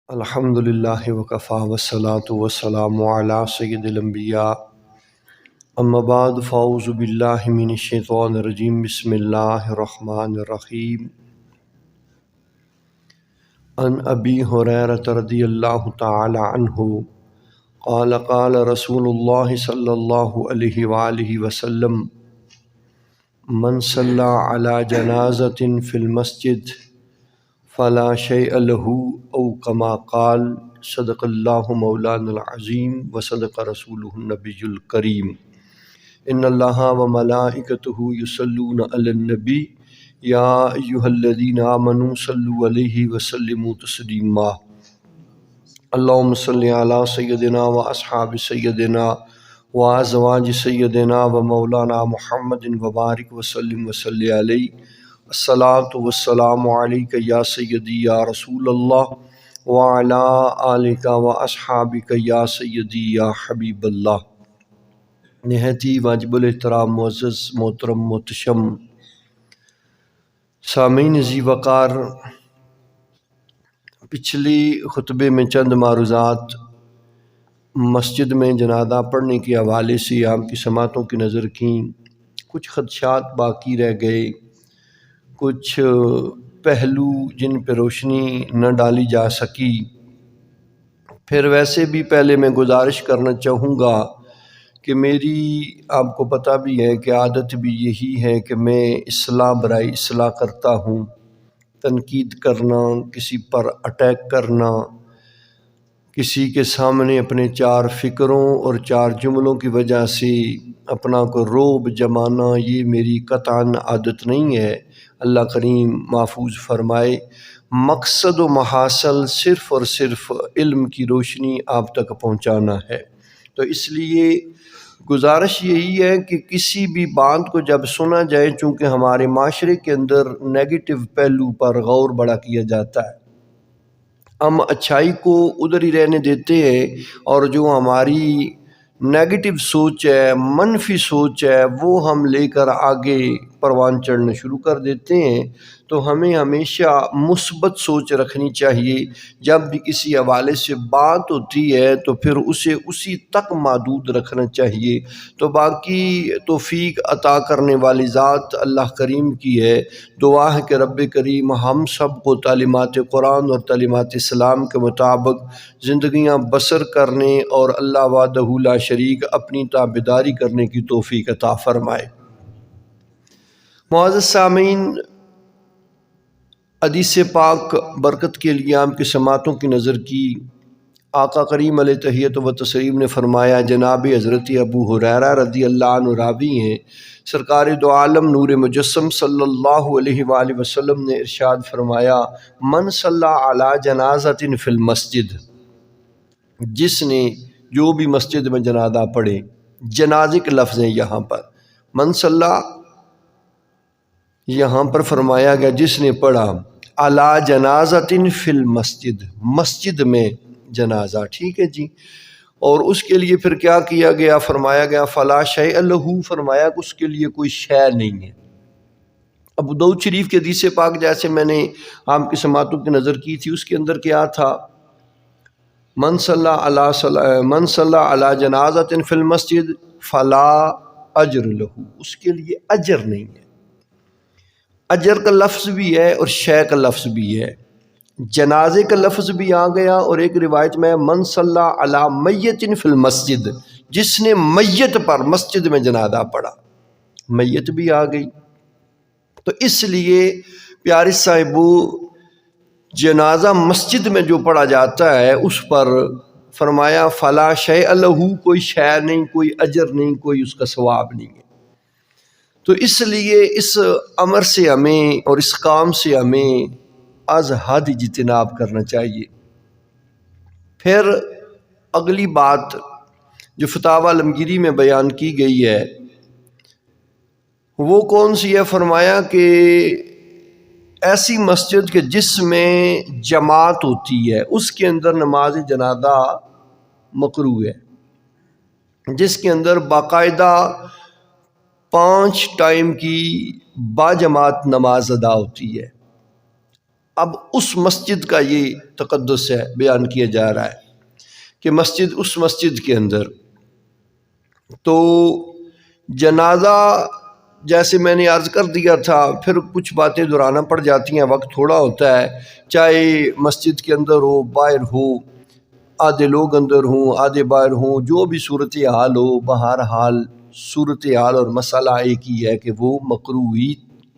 الحمد للہ وکفیٰ والصلاة والسلام علی سید الانبیاء اما بعد فاعوذ باللہ من الشیطان الرجیم بسم اللہ الرحمن الرحیم عن ابی ہریرہ رضی اللہ تعالی عنہ قال قال رسول اللہ صلی اللہ علیہ وآلہ وسلم من صلی علی جنازۃ فی المسجد فلا شیء له او کما قال صدق اللہ مولانا العظیم وصدق رسولہ النبی الکریم ان اللہ وملائکتہ یصلون علی النبی یا ایہا الذین آمنوا صلوا علیہ وسلموا تسلیما اللہم صلی علی سیدنا و اصحاب سیدنا و ازواج سیدنا و مولانا محمد وبارک وسلم وصلی علیہ الصلاۃ والسلام علیک یا سیدی یا رسول اللہ وعلی آلک و اصحابک یا سیدی یا حبیب اللہ۔ نہایت ہی واجب الاحترام معزز محترم محتشم سامعین ذی وقار، پچھلی خطبے میں چند معروضات مسجد میں جنازہ پڑھنے کے حوالے سے آپ کی سماعتوں کی نظر کیں۔ کچھ خدشات باقی رہ گئے، کچھ پہلو جن پہ روشنی نہ ڈالی جا سکی۔ پھر ویسے بھی پہلے میں گزارش کرنا چاہوں گا کہ میری آپ کو پتہ بھی ہے کہ عادت بھی یہی ہے کہ میں اصلاح برائے اصلاح کرتا ہوں۔ تنقید کرنا، کسی پر اٹیک کرنا، کسی کے سامنے اپنے چار فکروں اور چار جملوں کی وجہ سے اپنا کو روب جمانا، یہ میری قطعاً عادت نہیں ہے۔ اللہ کریم محفوظ فرمائے۔ مقصد و محاصل صرف اور صرف علم کی روشنی آپ تک پہنچانا ہے۔ تو اس لیے گزارش یہی ہے کہ کسی بھی بات کو جب سنا جائے، چونکہ ہمارے معاشرے کے اندر نیگیٹو پہلو پر غور بڑا کیا جاتا ہے، ہم اچھائی کو ادھر ہی رہنے دیتے ہیں، اور جو ہماری نیگیٹو سوچ ہے، منفی سوچ ہے، وہ ہم لے کر آگے پروان چڑھنا شروع کر دیتے ہیں۔ تو ہمیں ہمیشہ مثبت سوچ رکھنی چاہیے۔ جب بھی کسی حوالے سے بات ہوتی ہے تو پھر اسے اسی تک محدود رکھنا چاہیے۔ تو باقی توفیق عطا کرنے والی ذات اللہ کریم کی ہے۔ دعا ہے کہ رب کریم ہم سب کو تعلیمات قرآن اور تعلیمات اسلام کے مطابق زندگیاں بسر کرنے اور اللہ وحدہ لا شریک اپنی تابعداری کرنے کی توفیق عطا فرمائے۔ معزز سامعین، حدیث پاک برکت کے لیے آپ کی سماعتوں کی نظر کی۔ آقا کریم علیہ تحیت و تسلیم نے فرمایا، جناب حضرت ابو ہریرہ رضی اللہ عنہ راوی ہیں، سرکار دو عالم نور مجسم صلی اللہ علیہ وآلہ وسلم نے ارشاد فرمایا، من صلی علی جنازۃ فی المسجد، جس نے جو بھی مسجد میں جنازہ پڑھے، جنازے کے لفظ ہیں یہاں پر، من صلی یہاں پر فرمایا گیا جس نے پڑھا علی جنازۃ فی المسجد، مسجد میں جنازہ، ٹھیک ہے جی۔ اور اس کے لیے پھر کیا کیا گیا؟ فرمایا گیا فلا شیء لہ، فرمایا کہ اس کے لیے کوئی شے نہیں ہے۔ ابو داؤد شریف کے حدیث پاک جیسے میں نے آپ کی سماعتوں کی نظر کی تھی، اس کے اندر کیا تھا؟ من صلی علی جنازۃ فی المسجد فلا اجر لہ، اس کے لیے اجر نہیں ہے۔ اجر کا لفظ بھی ہے اور شے کا لفظ بھی ہے، جنازے کا لفظ بھی آ گیا، اور ایک روایت میں من صلی علی میت فی المسجد، جس نے میت پر مسجد میں جنازہ پڑھا، میت بھی آ گئی۔ تو اس لیے پیارے صاحبو، جنازہ مسجد میں جو پڑھا جاتا ہے اس پر فرمایا فلا شیء لہ، کوئی شے نہیں، کوئی اجر نہیں، کوئی اس کا ثواب نہیں ہے۔ تو اس لیے اس امر سے ہمیں اور اس کام سے ہمیں از حد اجتناب کرنا چاہیے۔ پھر اگلی بات جو فتاوی عالمگیری میں بیان کی گئی ہے وہ کون سی ہے؟ فرمایا کہ ایسی مسجد کہ جس میں جماعت ہوتی ہے اس کے اندر نماز جنازہ مکروہ ہے، جس کے اندر باقاعدہ 5 ٹائم کی باجماعت نماز ادا ہوتی ہے۔ اب اس مسجد کا یہ تقدس ہے بیان کیا جا رہا ہے کہ مسجد، اس مسجد کے اندر تو جنازہ، جیسے میں نے عرض کر دیا تھا، پھر کچھ باتیں دہرانا پڑ جاتی ہیں، وقت تھوڑا ہوتا ہے، چاہے مسجد کے اندر ہو باہر ہو، آدھے لوگ اندر ہوں آدھے باہر ہوں، جو بھی صورتحال ہو، بہرحال صورتحال اور مسئلہ ایک ہی ہے کہ وہ مکروہ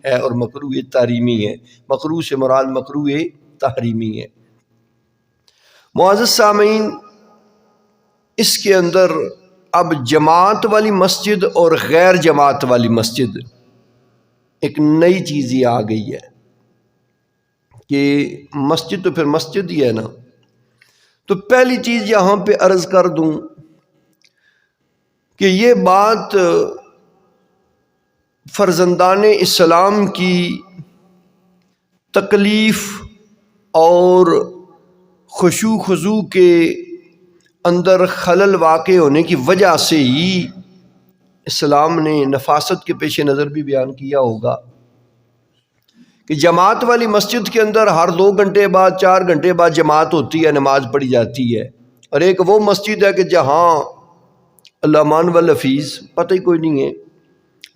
ہے اور مکروہ تحریمی ہے۔ مکروہ سے مراد مکروہ تحریمی ہے۔ معزز سامعین، اس کے اندر اب جماعت والی مسجد اور غیر جماعت والی مسجد ایک نئی چیز ہی آ گئی ہے کہ مسجد تو پھر مسجد ہی ہے نا۔ تو پہلی چیز یہاں پہ عرض کر دوں کہ یہ بات فرزندان اسلام کی تکلیف اور خشوع خضوع کے اندر خلل واقع ہونے کی وجہ سے ہی اسلام نے نفاست کے پیش نظر بھی بیان کیا ہوگا کہ جماعت والی مسجد کے اندر ہر 2 گھنٹے بعد 4 گھنٹے بعد جماعت ہوتی ہے، نماز پڑھی جاتی ہے، اور ایک وہ مسجد ہے کہ جہاں اللہ مان والحفیظ پتہ ہی کوئی نہیں ہے۔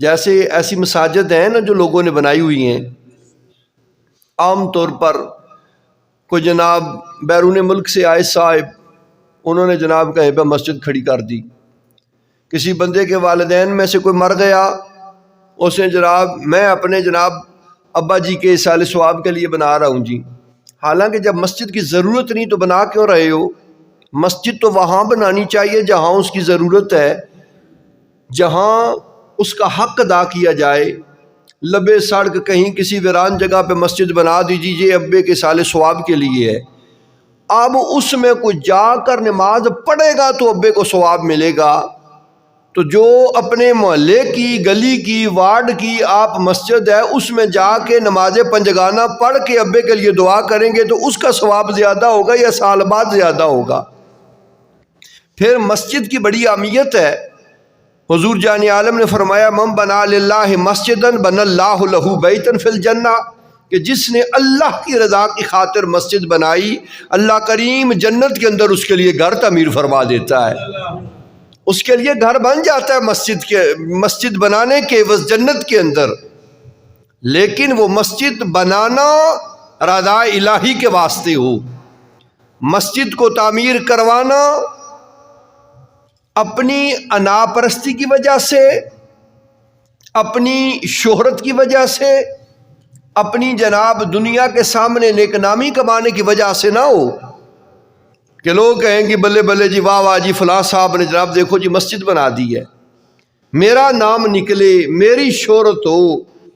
جیسے ایسی مساجد ہیں نا جو لوگوں نے بنائی ہوئی ہیں، عام طور پر کوئی جناب بیرون ملک سے آئے صاحب، انہوں نے جناب کہیں پہ مسجد کھڑی کر دی۔ کسی بندے کے والدین میں سے کوئی مر گیا، اس نے جناب میں اپنے جناب ابا جی کے اصال ثواب کے لیے بنا رہا ہوں جی، حالانکہ جب مسجد کی ضرورت نہیں تو بنا کیوں رہے ہو؟ مسجد تو وہاں بنانی چاہیے جہاں اس کی ضرورت ہے، جہاں اس کا حق ادا کیا جائے۔ لبے سڑک کہیں کسی ویران جگہ پہ مسجد بنا دیجیے، ابے کے اصال ثواب کے لیے ہے۔ اب اس میں کوئی جا کر نماز پڑھے گا تو ابے کو ثواب ملے گا، تو جو اپنے محلے کی، گلی کی، وارڈ کی آپ مسجد ہے اس میں جا کے نماز پنجگانہ پڑھ کے ابے کے لیے دعا کریں گے تو اس کا ثواب زیادہ ہوگا یا سال بعد زیادہ ہوگا؟ پھر مسجد کی بڑی اہمیت ہے۔ حضور جان عالم نے فرمایا من بنا للہ مسجدا بنى اللہ لہ بیتا فی الجنہ، کہ جس نے اللہ کی رضا کی خاطر مسجد بنائی، اللہ کریم جنت کے اندر اس کے لیے گھر تعمیر فرما دیتا ہے، اس کے لیے گھر بن جاتا ہے مسجد بنانے کے عوض جنت کے اندر۔ لیکن وہ مسجد بنانا رضا الہی کے واسطے ہو، مسجد کو تعمیر کروانا اپنی انا پرستی کی وجہ سے، اپنی شہرت کی وجہ سے، اپنی جناب دنیا کے سامنے نیک نامی کمانے کی وجہ سے نہ ہو کہ لوگ کہیں گے بلے بلے جی، واہ واہ جی، فلاں صاحب نے جناب دیکھو جی مسجد بنا دی ہے، میرا نام نکلے، میری شہرت ہو،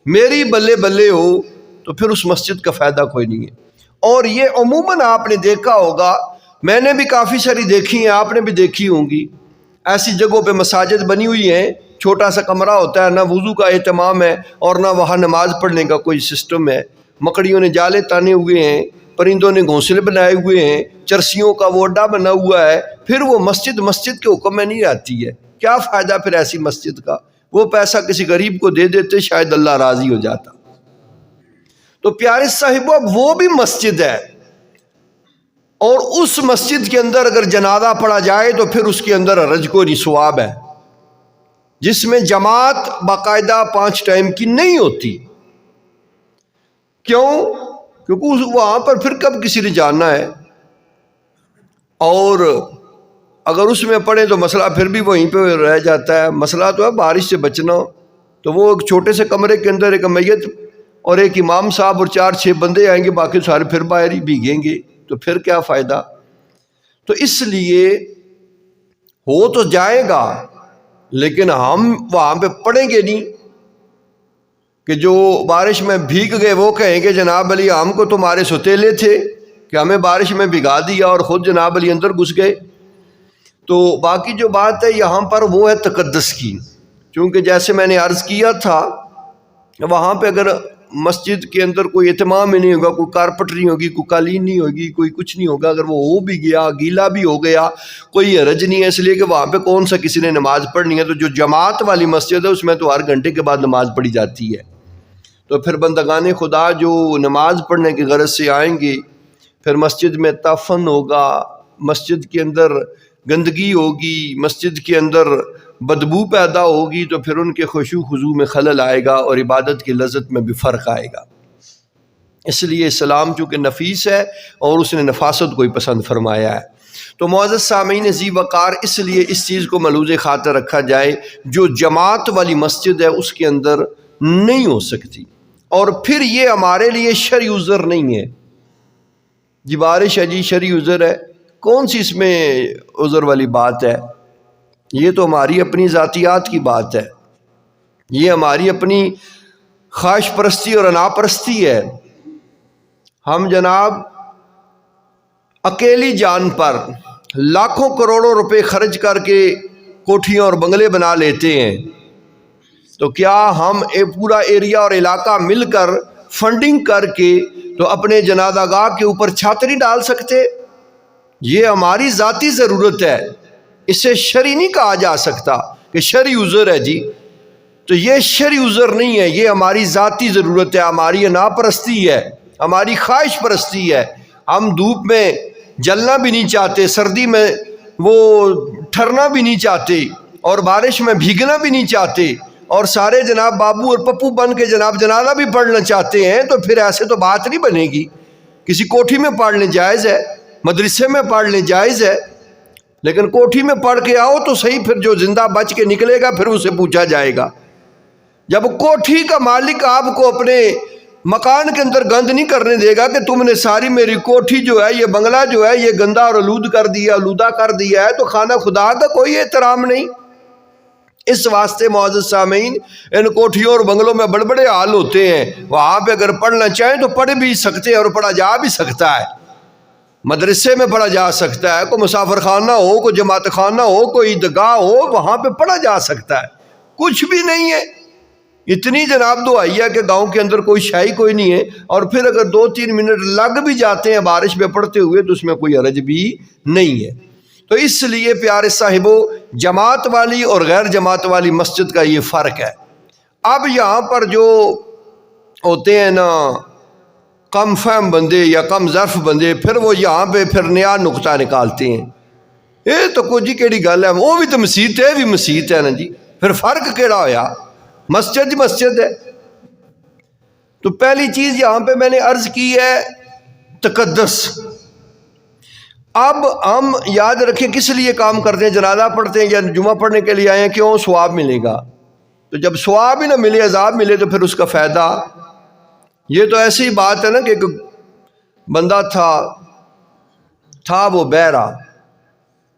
میری بلے بلے ہو، تو پھر اس مسجد کا فائدہ کوئی نہیں ہے۔ اور یہ عموماً آپ نے دیکھا ہوگا، میں نے بھی کافی ساری دیکھی ہیں، آپ نے بھی دیکھی ہوں گی، ایسی جگہوں پہ مساجد بنی ہوئی ہیں، چھوٹا سا کمرہ ہوتا ہے، نہ وضو کا اہتمام ہے اور نہ وہاں نماز پڑھنے کا کوئی سسٹم ہے، مکڑیوں نے جالے تانے ہوئے ہیں، پرندوں نے گھونسلے بنائے ہوئے ہیں، چرسیوں کا وہ اڈا بنا ہوا ہے، پھر وہ مسجد کے حکم میں نہیں آتی ہے۔ کیا فائدہ پھر ایسی مسجد کا؟ وہ پیسہ کسی غریب کو دے دیتے، شاید اللہ راضی ہو جاتا۔ تو پیارے صاحبو، اب وہ بھی مسجد ہے، اور اس مسجد کے اندر اگر جنازہ پڑھا جائے تو پھر اس کے اندر حرج کوئی نہیں، ثواب ہے، جس میں جماعت باقاعدہ 5 ٹائم کی نہیں ہوتی۔ کیوں؟ کیونکہ وہاں پر پھر کب کسی نے جاننا ہے، اور اگر اس میں پڑھیں تو مسئلہ پھر بھی وہیں پہ رہ جاتا ہے۔ مسئلہ تو ہے بارش سے بچنا، تو وہ ایک چھوٹے سے کمرے کے اندر ایک میت اور ایک امام صاحب اور 4-6 بندے آئیں گے، باقی سارے پھر باہر ہی بھیگیں گے، تو پھر کیا فائدہ؟ تو اس لیے ہو تو جائے گا، لیکن ہم وہاں پہ پڑھیں گے نہیں کہ جو بارش میں بھیگ گئے وہ کہیں گے جناب علی ہم کو تمہارے ستیلے تھے کہ ہمیں بارش میں بھگا دیا اور خود جناب علی اندر گھس گئے۔ تو باقی جو بات ہے یہاں پر وہ ہے تقدس کی، چونکہ جیسے میں نے عرض کیا تھا وہاں پہ اگر مسجد کے اندر کوئی اہتمام ہی نہیں ہوگا، کوئی کارپٹ نہیں ہوگی، کوئی قالین نہیں ہوگی، کوئی کچھ نہیں ہوگا، اگر وہ ہو بھی گیا گیلا بھی ہو گیا کوئی حرج نہیں ہے، اس لیے کہ وہاں پہ کون سا کسی نے نماز پڑھنی ہے۔ تو جو جماعت والی مسجد ہے اس میں تو ہر گھنٹے کے بعد نماز پڑھی جاتی ہے۔ تو پھر بندگان خدا جو نماز پڑھنے کی غرض سے آئیں گے، پھر مسجد میں تفن ہوگا، مسجد کے اندر گندگی ہوگی، مسجد کے اندر بدبو پیدا ہوگی، تو پھر ان کے خشوع خضوع میں خلل آئے گا اور عبادت کی لذت میں بھی فرق آئے گا۔ اس لیے اسلام چونکہ نفیس ہے اور اس نے نفاست کو ہی پسند فرمایا ہے۔ تو معزز سامعین ذی وقار، اس لیے اس چیز کو ملحوظ خاطر رکھا جائے، جو جماعت والی مسجد ہے اس کے اندر نہیں ہو سکتی۔ اور پھر یہ ہمارے لیے شرعی عذر نہیں ہے، جی بارش ہے جی شرعی عذر ہے، کون سی اس میں عذر والی بات ہے؟ یہ تو ہماری اپنی ذاتیات کی بات ہے، یہ ہماری اپنی خواہش پرستی اور انا پرستی ہے۔ ہم جناب اکیلی جان پر لاکھوں کروڑوں روپے خرچ کر کے کوٹھیاں اور بنگلے بنا لیتے ہیں، تو کیا ہم پورا ایریا اور علاقہ مل کر فنڈنگ کر کے تو اپنے جنازہ گاہ کے اوپر چھت نہیں ڈال سکتے؟ یہ ہماری ذاتی ضرورت ہے، اسے شرعی نہیں کہا جا سکتا کہ شرعی عذر ہے جی، تو یہ شرعی عذر نہیں ہے، یہ ہماری ذاتی ضرورت ہے، ہماری انا پرستی ہے، ہماری خواہش پرستی ہے۔ ہم دھوپ میں جلنا بھی نہیں چاہتے، سردی میں وہ ٹھرنا بھی نہیں چاہتے، اور بارش میں بھیگنا بھی نہیں چاہتے، اور سارے جناب بابو اور پپو بن کے جناب جنازہ بھی پڑھنا چاہتے ہیں، تو پھر ایسے تو بات نہیں بنے گی۔ کسی کوٹھی میں پڑھ لیں جائز ہے، مدرسے میں پڑھ لیں جائز ہے، لیکن کوٹھی میں پڑھ کے آؤ تو صحیح، پھر جو زندہ بچ کے نکلے گا پھر اسے پوچھا جائے گا۔ جب کوٹھی کا مالک آپ کو اپنے مکان کے اندر گند نہیں کرنے دے گا کہ تم نے ساری میری کوٹھی جو ہے، یہ بنگلہ جو ہے، یہ گندا اور آلودہ کر دیا ہے، تو خانہ خدا کا کوئی احترام نہیں۔ اس واسطے معزز سامعین، ان کوٹھیوں اور بنگلوں میں بڑے بڑے حال ہوتے ہیں، وہاں پہ اگر پڑھنا چاہیں تو پڑھ بھی سکتے ہیں اور پڑھا جا بھی سکتا ہے، مدرسے میں پڑھا جا سکتا ہے، کوئی مسافر خانہ ہو، کوئی جماعت خانہ ہو، کوئی عیدگاہ ہو، وہاں پہ پڑھا جا سکتا ہے، کچھ بھی نہیں ہے۔ اتنی جناب دعائی ہے کہ گاؤں کے اندر کوئی شائی کوئی نہیں ہے، اور پھر اگر 2-3 منٹ لگ بھی جاتے ہیں بارش میں پڑھتے ہوئے تو اس میں کوئی حرج بھی نہیں ہے۔ تو اس لیے پیارے صاحبو، جماعت والی اور غیر جماعت والی مسجد کا یہ فرق ہے۔ اب یہاں پر جو ہوتے ہیں نا کم فہم بندے یا کم ظرف بندے، پھر وہ یہاں پہ پھر نیا نقطہ نکالتے ہیں، یہ تو کوئی جی کیڑی گل ہے، وہ بھی تو مسیت ہے، بھی مسیت ہے نا جی، پھر فرق کیڑا ہویا؟ مسجد مسجد ہے۔ تو پہلی چیز یہاں پہ میں نے عرض کی ہے تقدس۔ اب ہم یاد رکھیں کس لیے کام کرتے ہیں، جنازہ پڑھتے ہیں یا جمعہ پڑھنے کے لیے آئے ہیں، کیوں؟ ثواب ملے گا۔ تو جب ثواب ہی نہ ملے، عذاب ملے، تو پھر اس کا فائدہ؟ یہ تو ایسی بات ہے نا کہ ایک بندہ تھا وہ بہرا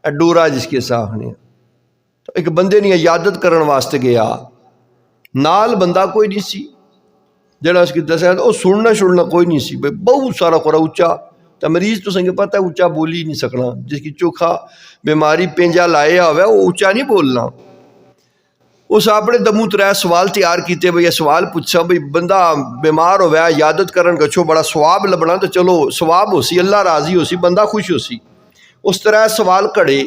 ڈورا جس کے سامنے، تو ایک بندے نے عیادت کرن واسطے گیا، نال بندہ کوئی نہیں سی جڑا اس کی دسیا، وہ سننا کوئی نہیں سی، بہت سارا خورا اچا، تو مریض تو سنگے پتہ ہے اچا بول ہی نہیں سکنا، جس کی چوکھا بیماری پینجا لایا ہوا ہے وہ اچا نہیں بولنا۔ اس اپنے دموں 3 سوال تیار کیتے، بھئی یہ سوال پوچھا، بھئی بندہ بیمار ہویا عیادت کرن گچھو، بڑا ثواب لبنا، تو چلو ثواب ہو سی، اللہ راضی ہو سی، بندہ خوش ہو سی۔ اس 3 سوال کڑے۔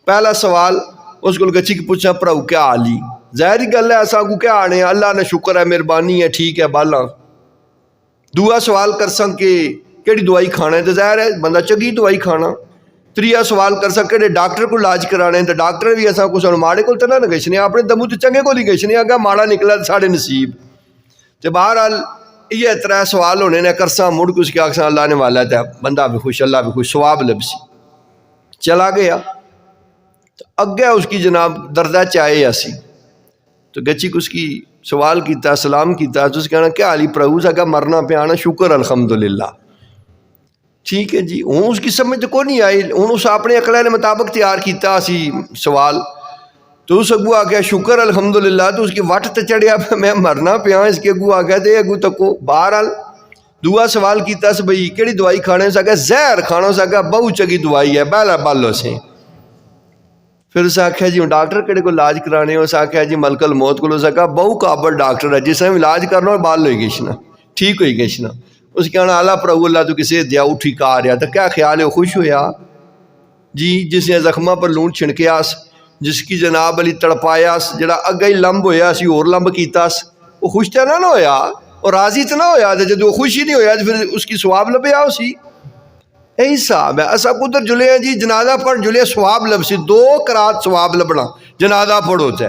پہلا سوال اس کو گچھی کی پوچھا، پراؤ کیا حالی؟ ظاہری گل ہے ایسا کو کیا آنے، اللہ نے شکر ہے، مہربانی ہے، ٹھیک ہے بالا۔ دوسرا سوال کر سن کہ کیڑی دوائی کھانا ہے، تو ظاہر ہے بندہ چنگی دوائی کھانا۔ تیسرا سوال کر سن کہ ڈاکٹر کو علاج کرانے، تو ڈاکٹر بھی ایسا کچھ ماڑے کو تو نہ گچھنے، اپنے دمو تو چنگے کو ہی گچھنے، اگر ماڑا نکلا تو ساڑے نصیب۔ تو بہرحال یہ 3 سوال ہونے نے کرساں، مڑ کچھ کیا آکساں اللہ نے والا ہے، بندہ بھی خوش، اللہ بھی خوش، ثواب لبسی۔ چلا گیا تو اگے اس کی جناب دردہ چاہے ایسی، تو گچی کو اس کی سوال کیتا، سلام کیتا، تو اس کہنا کیا علی پرہو سا کہ مرنا پہ آنا، شکر الحمدللہ، ٹھیک ہے جی۔ ہوں اس کی سمجھ کو نہیں آئی، ہوں اس اپنے عقلے مطابق تیار کیتا اسی سوال، تو اس اگو آ گیا شکر الحمدللہ، تو اس کی وٹ تے چڑھیا میں مرنا پیا، اس کے اگو آ گیا تے اگو تکو۔ بہرحال دوسرا سوال کیتا سے بھئی کیڑی دوائی کھانے، سا کہ زہر کھانا، سا کہ بہت چنگی دوائی ہے، بہلا بالو سے۔ پھر اسے آخیا جی ڈاکٹر کہڑے کو علاج کرانے، اسے آخیا جی ملک الموت کو، اسے کہا بہو قابل ڈاکٹر ہے، جس نے علاج کرنا اور بال ہوئی گشنا، ٹھیک ہوئی گشنا۔ اس کہنا اللہ پرہو اللہ تو کسی دیا اٹھی کا آ رہا، تو کیا خیال ہے، خوش ہویا جی؟ جس نے زخمہ پر لون چھنکیا، جس کی جناب علی تڑپایا، جڑا اگے ہی لمب ہویا سی اور لمب کیتا، وہ خوش تو نہ ہویا؟ اور راضی اتنا ہویا تھا جب وہ خوشی نہیں ہویا تو پھر اس کی ثواب لبے آؤ سی یہی صاحب ہے اسا قدر جلے ہیں جی جنازہ پڑھ جلے ثواب لب سی 2 قرات ثواب لبنا جنازہ پڑھو تے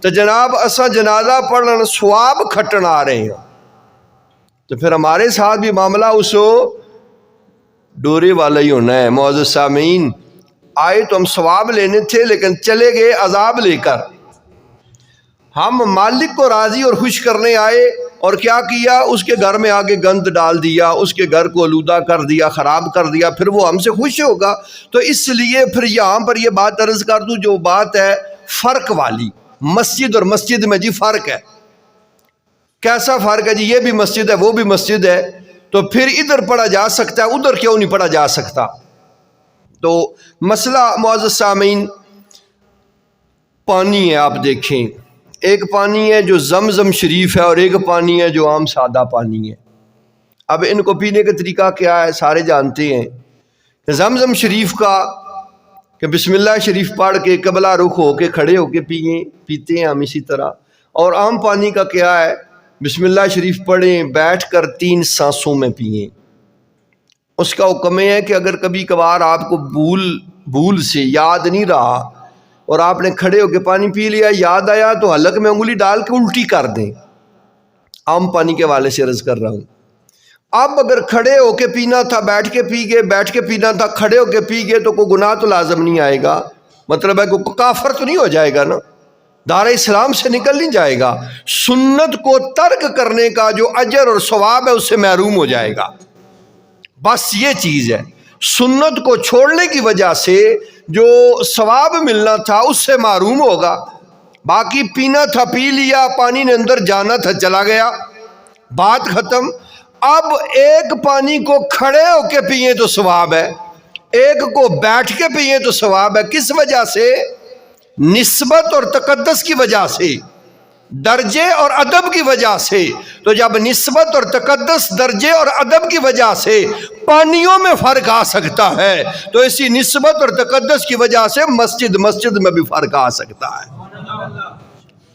تو جناب اسا جنازہ پڑھنا ثواب کھٹن آ رہے ہیں تو پھر ہمارے ساتھ بھی معاملہ اس ڈورے والا ہی ہونا ہے. معزز سامعین آئے تو ہم ثواب لینے تھے لیکن چلے گئے عذاب لے کر. ہم مالک کو راضی اور خوش کرنے آئے اور کیا کیا اس کے گھر میں آگے گند ڈال دیا اس کے گھر کو آلودہ کر دیا خراب کر دیا پھر وہ ہم سے خوش ہوگا. تو اس لیے پھر یہاں پر یہ بات عرض کر دوں جو بات ہے فرق والی مسجد اور مسجد میں جی فرق ہے. کیسا فرق ہے جی یہ بھی مسجد ہے وہ بھی مسجد ہے تو پھر ادھر پڑھا جا سکتا ہے ادھر کیوں نہیں پڑھا جا سکتا. تو مسئلہ معزز سامعین پانی ہے. آپ دیکھیں ایک پانی ہے جو زمزم شریف ہے اور ایک پانی ہے جو عام سادہ پانی ہے. اب ان کو پینے کا طریقہ کیا ہے سارے جانتے ہیں. زمزم شریف کا کہ بسم اللہ شریف پڑھ کے قبلہ رخ ہو کے کھڑے ہو کے پیتے ہیں ہم اسی طرح. اور عام پانی کا کیا ہے بسم اللہ شریف پڑھیں بیٹھ کر 3 سانسوں میں پئیں. اس کا حکم ہے کہ اگر کبھی کبھار آپ کو بھول سے یاد نہیں رہا اور آپ نے کھڑے ہو کے پانی پی لیا یاد آیا تو حلق میں انگلی ڈال کے الٹی کر دیں. عام پانی کے حوالے سے عرض کر رہا ہوں. اب اگر کھڑے ہو کے پینا تھا بیٹھ کے پی گئے بیٹھ کے پینا تھا کھڑے ہو کے پی گئے تو کوئی گناہ تو لازم نہیں آئے گا. مطلب ہے کوئی کافر تو نہیں ہو جائے گا نا دار اسلام سے نکل نہیں جائے گا. سنت کو ترک کرنے کا جو اجر اور ثواب ہے اس سے محروم ہو جائے گا. بس یہ چیز ہے سنت کو چھوڑنے کی وجہ سے جو ثواب ملنا تھا اس سے محروم ہوگا. باقی پینا تھا پی لیا پانی نے اندر جانا تھا چلا گیا بات ختم. اب ایک پانی کو کھڑے ہو کے پیئیں تو ثواب ہے ایک کو بیٹھ کے پیئیں تو ثواب ہے. کس وجہ سے نسبت اور تقدس کی وجہ سے درجے اور ادب کی وجہ سے. تو جب نسبت اور تقدس درجے اور ادب کی وجہ سے پانیوں میں فرق آ سکتا ہے تو اسی نسبت اور تقدس کی وجہ سے مسجد میں بھی فرق آ سکتا ہے.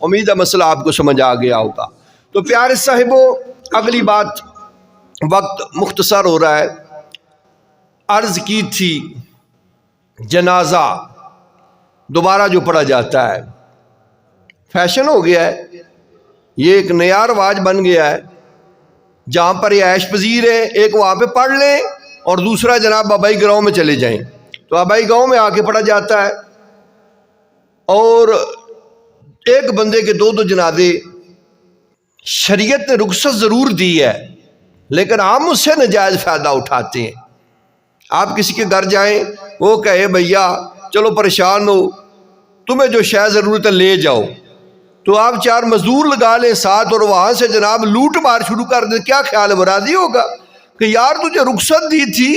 امید ہے مسئلہ آپ کو سمجھ آ گیا ہوگا. تو پیارے صاحبوں اگلی بات وقت مختصر ہو رہا ہے. عرض کی تھی جنازہ دوبارہ جو پڑھا جاتا ہے فیشن ہو گیا ہے یہ ایک نیا رواج بن گیا ہے. جہاں پر یہ عیش پذیر ہے ایک وہاں پہ پڑھ لیں اور دوسرا جناب آبائی گاؤں میں چلے جائیں تو آبائی گاؤں میں آ کے پڑھا جاتا ہے. اور ایک بندے کے 2 جنازے شریعت نے رخصت ضرور دی ہے لیکن ہم اس سے ناجائز فائدہ اٹھاتے ہیں. آپ کسی کے گھر جائیں وہ کہے بھیا چلو پریشان ہو تمہیں جو شے ضرورت ہے لے جاؤ تو آپ 4 مزدور لگا لیں ساتھ اور وہاں سے جناب لوٹ مار شروع کر دیں. کیا خیال ہے وہ راضی ہوگا کہ یار تجھے رخصت دی تھی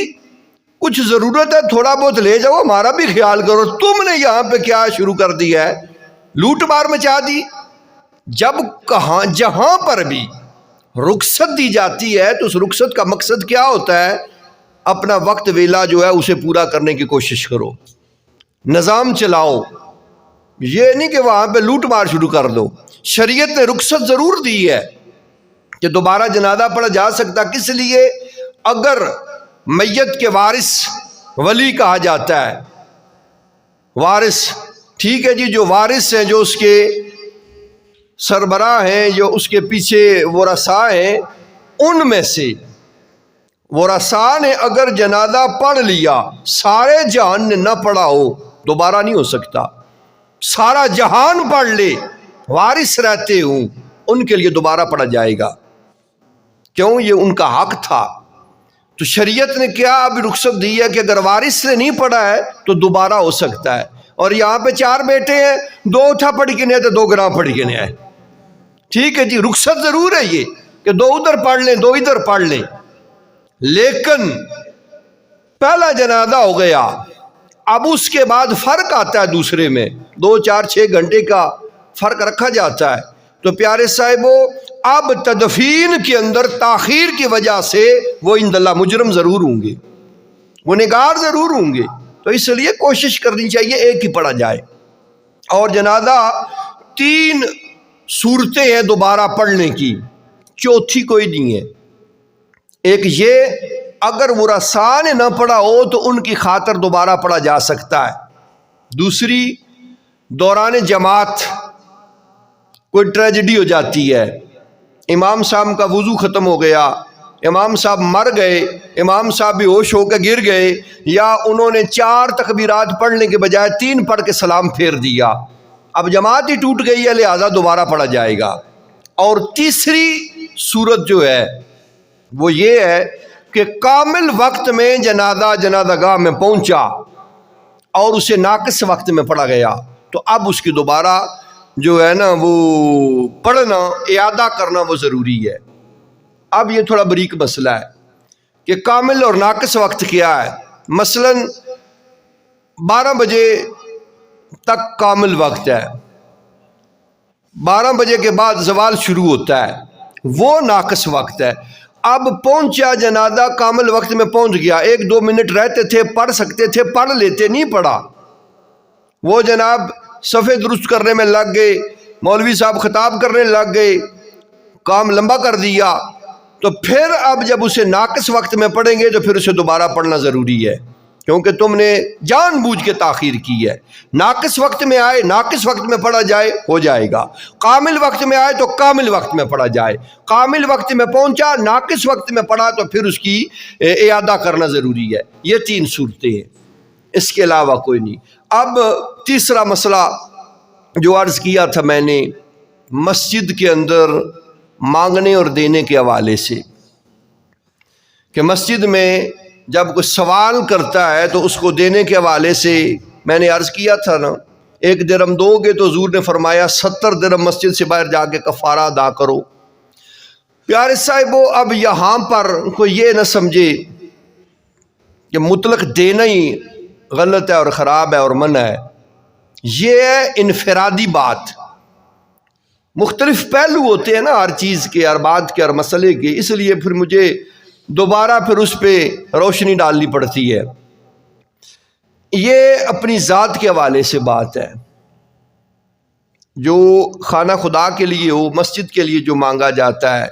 کچھ ضرورت ہے تھوڑا بہت لے جاؤ ہمارا بھی خیال کرو تم نے یہاں پہ کیا شروع کر دیا ہے لوٹ مار مچا دی. جب جہاں پر بھی رخصت دی جاتی ہے تو اس رخصت کا مقصد کیا ہوتا ہے اپنا وقت ویلا جو ہے اسے پورا کرنے کی کوشش کرو نظام چلاؤ. یہ نہیں کہ وہاں پہ لوٹ مار شروع کر دو. شریعت نے رخصت ضرور دی ہے کہ دوبارہ جنازہ پڑھا جا سکتا. کس لیے اگر میت کے وارث ولی کہا جاتا ہے وارث ٹھیک ہے جی جو وارث ہیں جو اس کے سربراہ ہیں جو اس کے پیچھے ورثاء ہیں ان میں سے ورثاء نے اگر جنازہ پڑھ لیا سارے جہان نے نہ پڑھا ہو دوبارہ نہیں ہو سکتا. سارا جہان پڑھ لے وارث رہتے ہوں ان کے لیے دوبارہ پڑھا جائے گا کیوں یہ ان کا حق تھا. تو شریعت نے کیا اب رخصت دی ہے کہ اگر وارث نے نہیں پڑھا ہے تو دوبارہ ہو سکتا ہے. اور یہاں پہ 4 بیٹے ہیں 2 اٹھا پڑھ کے نہیں آئے تو 2 گراں پڑھ کے نہیں آئے ٹھیک ہے جی رخصت ضرور ہے یہ کہ 2 ادھر پڑھ لیں 2 ادھر پڑھ لیں. لیکن پہلا جنازہ ہو گیا اب اس کے بعد فرق آتا ہے دوسرے میں 2 4 6 گھنٹے کا فرق رکھا جاتا ہے. تو پیارے صاحبوں اب تدفین کے اندر تاخیر کی وجہ سے وہ عند اللہ مجرم ضرور ہوں گے وہ نگار ضرور ہوں گے. تو اس لیے کوشش کرنی چاہیے ایک ہی پڑھا جائے. اور جنازہ 3 صورتیں ہیں دوبارہ پڑھنے کی چوتھی کوئی نہیں ہے۔ ایک یہ اگر ورثاء نے نہ پڑھا ہو تو ان کی خاطر دوبارہ پڑھا جا سکتا ہے۔ دوسری، دوران جماعت کوئی ٹریجڈی ہو جاتی ہے، امام صاحب کا وضو ختم ہو گیا، امام صاحب مر گئے، امام صاحب بھی ہوش ہو کے گر گئے، یا انہوں نے 4 تکبیرات پڑھنے کے بجائے 3 پڑھ کے سلام پھیر دیا، اب جماعت ہی ٹوٹ گئی ہے، لہذا دوبارہ پڑھا جائے گا۔ اور تیسری صورت جو ہے وہ یہ ہے کہ کامل وقت میں جنازہ گاہ میں پہنچا اور اسے ناقص وقت میں پڑھا گیا، تو اب اس کی دوبارہ جو ہے نا وہ پڑھنا، اعادہ کرنا وہ ضروری ہے۔ اب یہ تھوڑا بریک مسئلہ ہے کہ کامل اور ناقص وقت کیا ہے۔ مثلا 12 بجے تک کامل وقت ہے، 12 بجے کے بعد زوال شروع ہوتا ہے، وہ ناقص وقت ہے۔ اب پہنچا جنازہ، کامل وقت میں پہنچ گیا، 1-2 منٹ رہتے تھے، پڑھ سکتے تھے، پڑھ لیتے، نہیں پڑھا، وہ جناب صفحے درست کرنے میں لگ گئے، مولوی صاحب خطاب کرنے لگ گئے، کام لمبا کر دیا، تو پھر اب جب اسے ناقص وقت میں پڑھیں گے تو پھر اسے دوبارہ پڑھنا ضروری ہے، کیونکہ تم نے جان بوجھ کے تاخیر کی ہے۔ ناقص وقت میں آئے، ناقص وقت میں پڑھا جائے، ہو جائے گا۔ کامل وقت میں آئے تو کامل وقت میں پڑھا جائے، کامل وقت میں پہنچا، ناقص وقت میں پڑھا تو پھر اس کی اعادہ کرنا ضروری ہے۔ یہ 3 صورتیں ہیں، اس کے علاوہ کوئی نہیں۔ اب تیسرا مسئلہ جو عرض کیا تھا میں نے، مسجد کے اندر مانگنے اور دینے کے حوالے سے، کہ مسجد میں جب کوئی سوال کرتا ہے تو اس کو دینے کے حوالے سے میں نے عرض کیا تھا نا، 1 درہم دو گے تو حضور نے فرمایا 70 درہم مسجد سے باہر جا کے کفارہ ادا کرو۔ پیارے صاحبو، اب یہاں پر کوئی یہ نہ سمجھے کہ مطلق دینا ہی غلط ہے اور خراب ہے اور منع ہے، یہ ہے انفرادی بات۔ مختلف پہلو ہوتے ہیں نا ہر چیز کے، ہر بات کے، ہر مسئلے کے، اس لیے پھر مجھے دوبارہ پھر اس پہ روشنی ڈالنی پڑتی ہے۔ یہ اپنی ذات کے حوالے سے بات ہے، جو خانہ خدا کے لیے ہو، مسجد کے لیے جو مانگا جاتا ہے،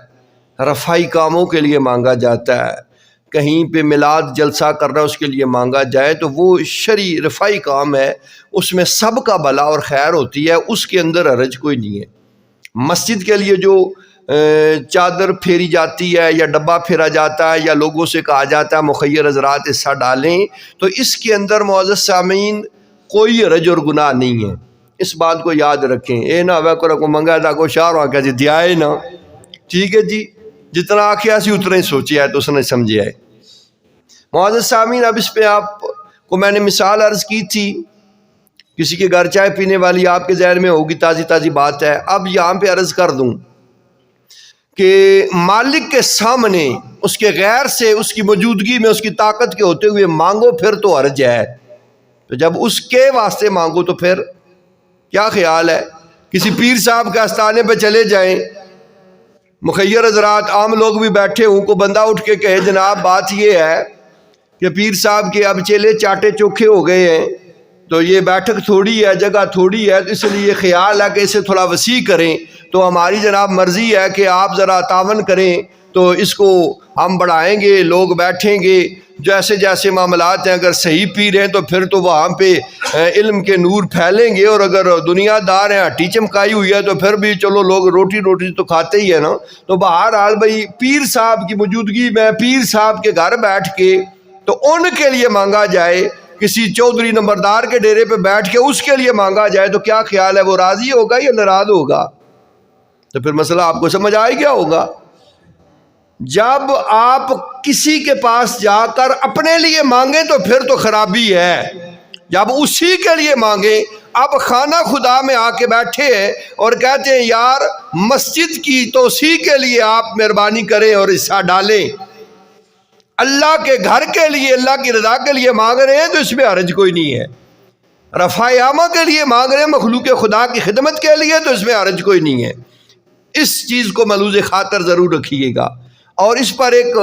رفائی کاموں کے لیے مانگا جاتا ہے، کہیں پہ میلاد جلسہ کرنا اس کے لیے مانگا جائے تو وہ شرعی رفائی کام ہے، اس میں سب کا بھلا اور خیر ہوتی ہے، اس کے اندر حرج کوئی نہیں ہے۔ مسجد کے لیے جو چادر پھیری جاتی ہے یا ڈبہ پھیرا جاتا ہے یا لوگوں سے کہا جاتا ہے مخیر حضرات حصہ ڈالیں، تو اس کے اندر معزز سامعین کوئی حرج اور گناہ نہیں ہے، اس بات کو یاد رکھیں۔ اے نہ ہوے کو منگا تھا کو شاہ رہا کہ جی دیا ہے نا، ٹھیک ہے جی، جتنا آکھیا سی اتنا ہی سوچیا ہے تو اس نے سمجھیا ہے۔ معزز سامعین، اب اس پہ آپ کو میں نے مثال عرض کی تھی، کسی کے گھر چائے پینے والی آپ کے ذہن میں ہوگی، تازی تازی بات ہے۔ اب یہاں پہ عرض کر دوں کہ مالک کے سامنے اس کے غیر سے، اس کی موجودگی میں، اس کی طاقت کے ہوتے ہوئے مانگو پھر تو حرج ہے، تو جب اس کے واسطے مانگو تو پھر کیا خیال ہے؟ کسی پیر صاحب کے آستانے پہ چلے جائیں، مخیر حضرات عام لوگ بھی بیٹھے ہوں، کو بندہ اٹھ کے کہے جناب بات یہ ہے کہ پیر صاحب کے اب چیلے چاٹے چوکھے ہو گئے ہیں، تو یہ بیٹھک تھوڑی ہے، جگہ تھوڑی ہے، تو اس لیے خیال ہے کہ اسے تھوڑا وسیع کریں، تو ہماری جناب مرضی ہے کہ آپ ذرا تعاون کریں تو اس کو ہم بڑھائیں گے، لوگ بیٹھیں گے، جیسے جیسے معاملات ہیں، اگر صحیح پیر ہیں تو پھر تو وہاں پہ علم کے نور پھیلیں گے، اور اگر دنیا دار ہیں، ہٹی چمکائی ہوئی ہے، تو پھر بھی چلو لوگ روٹی تو کھاتے ہی ہیں نا۔ تو بہرحال بھائی پیر صاحب کی موجودگی میں پیر صاحب کے گھر بیٹھ کے تو ان کے لیے مانگا جائے، کسی چودھری نمبردار کے ڈیرے پہ بیٹھ کے اس کے لیے مانگا جائے، تو کیا خیال ہے، وہ راضی ہوگا یا ناراض ہوگا؟ تو پھر مسئلہ آپ کو سمجھ آئے گیا ہوگا۔ جب آپ کسی کے پاس جا کر اپنے لیے مانگیں تو پھر تو خرابی ہے، جب اسی کے لیے مانگیں۔ اب خانہ خدا میں آ کے بیٹھے ہیں اور کہتے ہیں یار مسجد کی توسیع کے لیے آپ مہربانی کریں اور حصہ ڈالیں، اللہ کے گھر کے لیے، اللہ کی رضا کے لیے مانگ رہے ہیں تو اس میں حرج کوئی نہیں ہے۔ رفع عامہ کے لیے مانگ رہے ہیں، مخلوق خدا کی خدمت کے لیے، تو اس میں حرج کوئی نہیں ہے۔ اس چیز کو ملحوظ خاطر ضرور رکھیے گا۔ اور اس پر ایک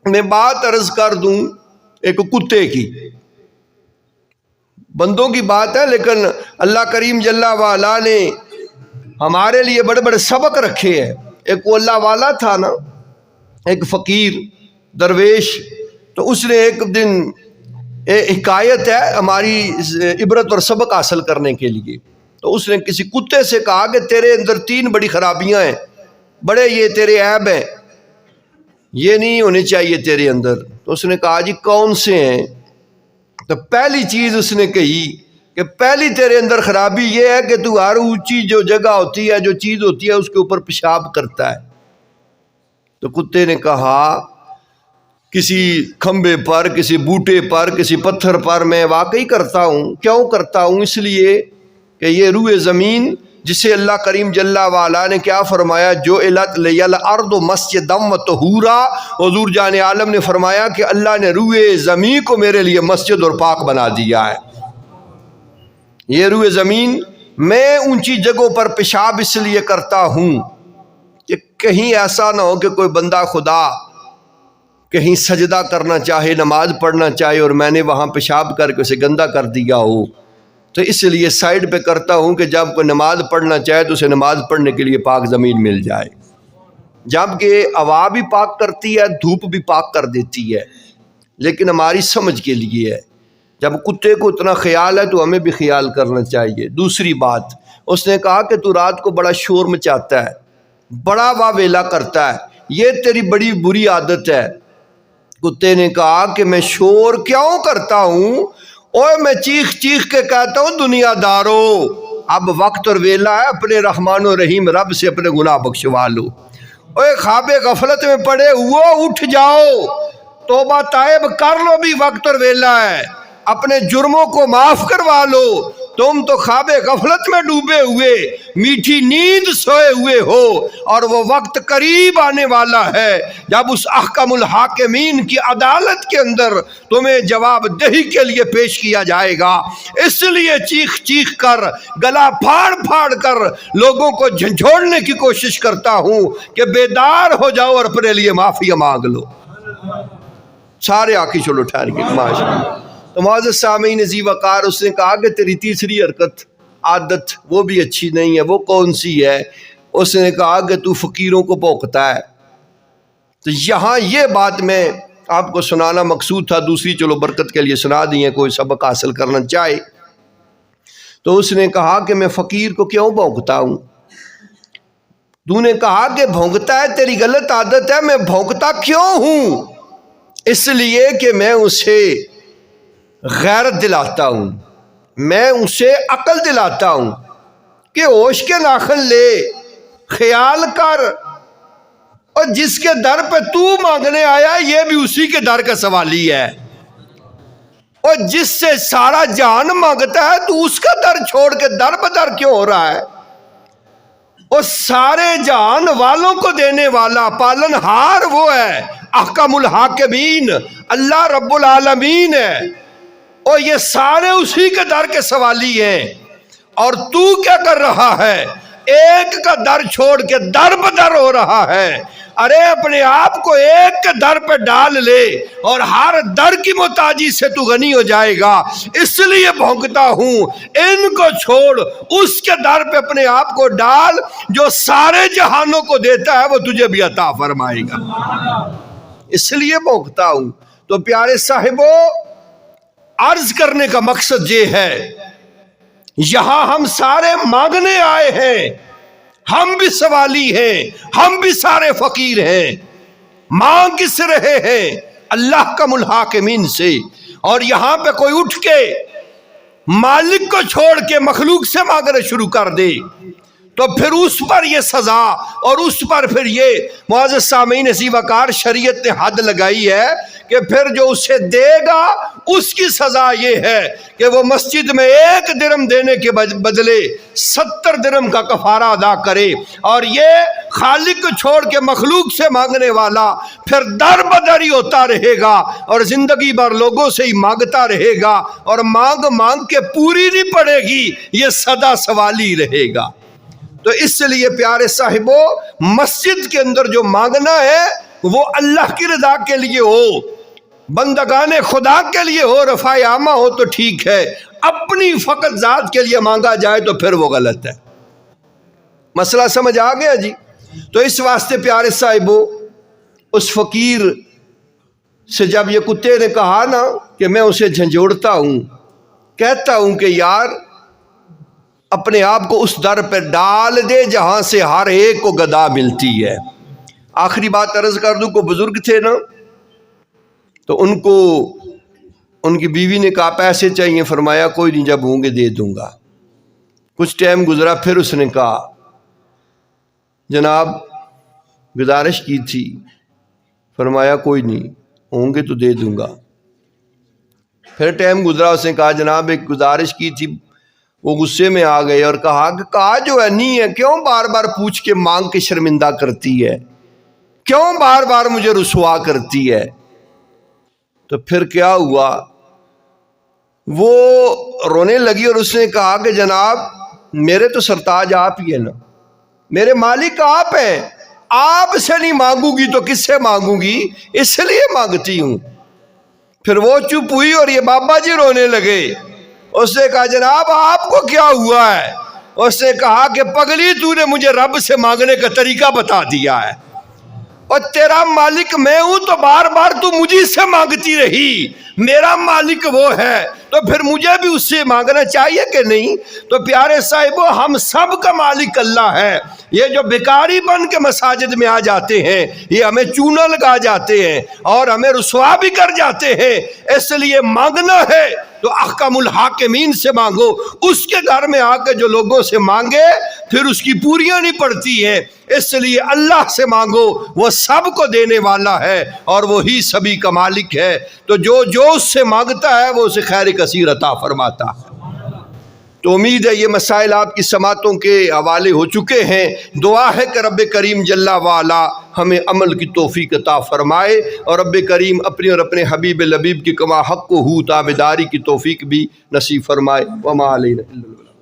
میں بات عرض کر دوں، ایک کتے کی، بندوں کی بات ہے، لیکن اللہ کریم جل وعلا نے ہمارے لیے بڑے بڑے سبق رکھے ہیں۔ ایک اللہ والا تھا نا، ایک فقیر درویش، تو اس نے ایک دن، حکایت ہے ہماری عبرت اور سبق حاصل کرنے کے لیے، تو اس نے کسی کتے سے کہا کہ تیرے اندر 3 بڑی خرابیاں ہیں، بڑے یہ تیرے عیب ہیں، یہ نہیں ہونے چاہیے تیرے اندر۔ تو اس نے کہا جی کون سے ہیں؟ تو پہلی چیز اس نے کہی کہ پہلی تیرے اندر خرابی یہ ہے کہ تو ہر اونچی جو جگہ ہوتی ہے، جو چیز ہوتی ہے، اس کے اوپر پیشاب کرتا ہے۔ تو کتے نے کہا کسی کھمبے پر، کسی بوٹے پر، کسی پتھر پر میں واقعی کرتا ہوں۔ کیوں کرتا ہوں؟ اس لیے کہ یہ روئے زمین جسے اللہ کریم جل وعلا نے کیا فرمایا، جو الت لیل ارض مسجدم و طہورا، حضور جان عالم نے فرمایا کہ اللہ نے روئے زمین کو میرے لیے مسجد اور پاک بنا دیا ہے۔ یہ روئے زمین میں اونچی جگہوں پر پیشاب اس لیے کرتا ہوں کہ کہیں ایسا نہ ہو کہ کوئی بندہ خدا کہیں سجدہ کرنا چاہے، نماز پڑھنا چاہے، اور میں نے وہاں پیشاب کر کے اسے گندا کر دیا ہو، تو اس لیے سائڈ پہ کرتا ہوں کہ جب کوئی نماز پڑھنا چاہے تو اسے نماز پڑھنے کے لیے پاک زمین مل جائے۔ جبکہ ہوا بھی پاک کرتی ہے، دھوپ بھی پاک کر دیتی ہے، لیکن ہماری سمجھ کے لیے ہے۔ جب کتے کو اتنا خیال ہے تو ہمیں بھی خیال کرنا چاہیے۔ دوسری بات، اس نے کہا کہ تو رات کو بڑا شور مچاتا ہے، بڑا واویلا کرتا ہے، یہ تیری بڑی بری عادت ہے۔ کتے نے کہا کہ میں شور کیوں کرتا ہوں؟ اوے میں چیخ چیخ کے کہتا ہوں دنیا دارو، اب وقت اور ویلا ہے، اپنے رحمان و رحیم رب سے اپنے گناہ بخشوا لو۔ اوے خواب غفلت میں پڑے ہو اٹھ جاؤ، توبہ تائب کر لو، بھی وقت اور ویلا ہے، اپنے جرموں کو معاف کروا لو۔ تم تو خواب غفلت میں ڈوبے ہوئے، میٹھی نیند سوئے ہوئے ہو، اور وہ وقت قریب آنے والا ہے جب اس احکم الحاکمین کی عدالت کے اندر تمہیں جواب دہی کے لیے پیش کیا جائے گا۔ اس لیے چیخ چیخ کر، گلا پھاڑ پھاڑ کر لوگوں کو جھنجھوڑنے کی کوشش کرتا ہوں کہ بیدار ہو جاؤ اور اپنے لیے معافی مانگ لو۔ سارے آنکھیں چلو ٹھہر کے ماشاءاللہ۔ تو معزز سامعین ذی وقار، اس نے کہا کہ تیری تیسری حرکت، عادت، وہ بھی اچھی نہیں ہے۔ وہ کون سی ہے؟ اس نے کہا کہ تو فقیروں کو بھونکتا ہے۔ تو یہاں یہ بات میں آپ کو سنانا مقصود تھا، دوسری چلو برکت کے لیے سنا دی ہے، کوئی سبق حاصل کرنا چاہے۔ تو اس نے کہا کہ میں فقیر کو کیوں بھونکتا ہوں؟ تو نے کہا کہ بھونکتا ہے تیری غلط عادت ہے، میں بھونکتا کیوں ہوں؟ اس لیے کہ میں اسے غیرت دلاتا ہوں، میں اسے عقل دلاتا ہوں کہ ہوش کے ناخن لے، خیال کر، اور جس کے در پہ تو مانگنے آیا یہ بھی اسی کے در کا سوالی ہے، اور جس سے سارا جہان مانگتا ہے تو اس کا در چھوڑ کے در بدر کیوں ہو رہا ہے؟ اور سارے جہان والوں کو دینے والا پالن ہار وہ ہے، احکم الحاکمین اللہ رب العالمین ہے، اور یہ سارے اسی کے در کے سوالی ہیں، اور تو کیا کر رہا ہے؟ ایک کا در چھوڑ کے در بدر ہو رہا ہے۔ ارے اپنے آپ کو ایک کے در پہ ڈال لے اور ہر در کی محتاجی سے تو غنی ہو جائے گا۔ اس لیے بھونکتا ہوں، ان کو چھوڑ، اس کے در پہ اپنے آپ کو ڈال جو سارے جہانوں کو دیتا ہے، وہ تجھے بھی عطا فرمائے گا۔ اس لیے بھونکتا ہوں۔ تو پیارے صاحبو، عرض کرنے کا مقصد یہ ہے، یہاں ہم سارے مانگنے آئے ہیں، ہم بھی سوالی ہیں، ہم بھی سارے فقیر ہیں۔ مانگ کس رہے ہیں؟ اللہ کا الحاکمین سے۔ اور یہاں پہ کوئی اٹھ کے مالک کو چھوڑ کے مخلوق سے مانگنا شروع کر دے تو پھر اس پر یہ سزا، اور اس پر پھر یہ معزز سامعین ذی وقار شریعت نے حد لگائی ہے کہ پھر جو اسے دے گا اس کی سزا یہ ہے کہ وہ مسجد میں 1 درم دینے کے بدلے 70 درم کا کفارہ ادا کرے، اور یہ خالق کو چھوڑ کے مخلوق سے مانگنے والا پھر در بدر ہی ہوتا رہے گا، اور زندگی بھر لوگوں سے ہی مانگتا رہے گا، اور مانگ مانگ کے پوری نہیں پڑے گی، یہ سدا سوالی رہے گا۔ تو اس لیے پیارے صاحبو، مسجد کے اندر جو مانگنا ہے وہ اللہ کی رضا کے لیے ہو، بندگان خدا کے لیے ہو، رفع عامہ ہو تو ٹھیک ہے، اپنی فقط ذات کے لیے مانگا جائے تو پھر وہ غلط ہے۔ مسئلہ سمجھ آ گیا جی؟ تو اس واسطے پیارے صاحبو اس فقیر سے جب یہ کتے نے کہا نا کہ میں اسے جھنجھوڑتا ہوں، کہتا ہوں کہ یار اپنے آپ کو اس در پہ ڈال دے جہاں سے ہر ایک کو گدا ملتی ہے۔ آخری بات عرض کر دوں، کو بزرگ تھے نا، تو ان کو ان کی بیوی نے کہا پیسے چاہیے، فرمایا کوئی نہیں، جب ہوں گے دے دوں گا۔ کچھ ٹائم گزرا، پھر اس نے کہا جناب گزارش کی تھی، فرمایا کوئی نہیں، ہوں گے تو دے دوں گا۔ پھر ٹائم گزرا، اس نے کہا جناب ایک گزارش کی تھی، وہ غصے میں آ گئے اور کہا کہ کہا جو ہے نہیں ہے، کیوں بار بار پوچھ کے مانگ کے شرمندہ کرتی ہے، کیوں بار بار مجھے رسوا کرتی ہے؟ تو پھر کیا ہوا، وہ رونے لگی اور اس نے کہا کہ جناب میرے تو سرتاج آپ ہی ہیں نا، میرے مالک آپ ہیں، آپ سے نہیں مانگوں گی تو کس سے مانگوں گی، اس لیے مانگتی ہوں۔ پھر وہ چپ ہوئی اور یہ بابا جی رونے لگے۔ اس نے کہا جناب آپ کو کیا ہوا ہے؟ اس نے کہا کہ پگلی تو نے مجھے رب سے مانگنے کا طریقہ بتا دیا ہے، اور تیرا مالک میں ہوں تو بار بار تو مجھے سے مانگتی رہی، میرا مالک وہ ہے تو پھر مجھے بھی اس سے مانگنا چاہیے کہ نہیں؟ تو پیارے صاحبو ہم سب کا مالک اللہ ہے۔ یہ جو بیکاری بن کے مساجد میں آ جاتے ہیں، یہ ہمیں چونا لگا جاتے ہیں اور ہمیں رسوا بھی کر جاتے ہیں، اس لیے مانگنا ہے تو احکم الحاکمین سے مانگو۔ اس کے گھر میں آ کے جو لوگوں سے مانگے پھر اس کی پوریاں نہیں پڑتی ہیں، اس لیے اللہ سے مانگو، وہ سب کو دینے والا ہے اور وہی سبھی کا مالک ہے۔ تو جو اس سے مانگتا ہے وہ اسے خیر کثیر عطا فرماتا ہے۔ تو امید ہے یہ مسائل آپ کی سماعتوں کے حوالے ہو چکے ہیں۔ دعا ہے کہ رب کریم جل وعلا ہمیں عمل کی توفیق عطا فرمائے، اور رب کریم اپنی اور اپنے حبیب لبیب کی کما حق ہو تابعداری کی توفیق بھی نصیب فرمائے۔ وما علینا الا البلاغ۔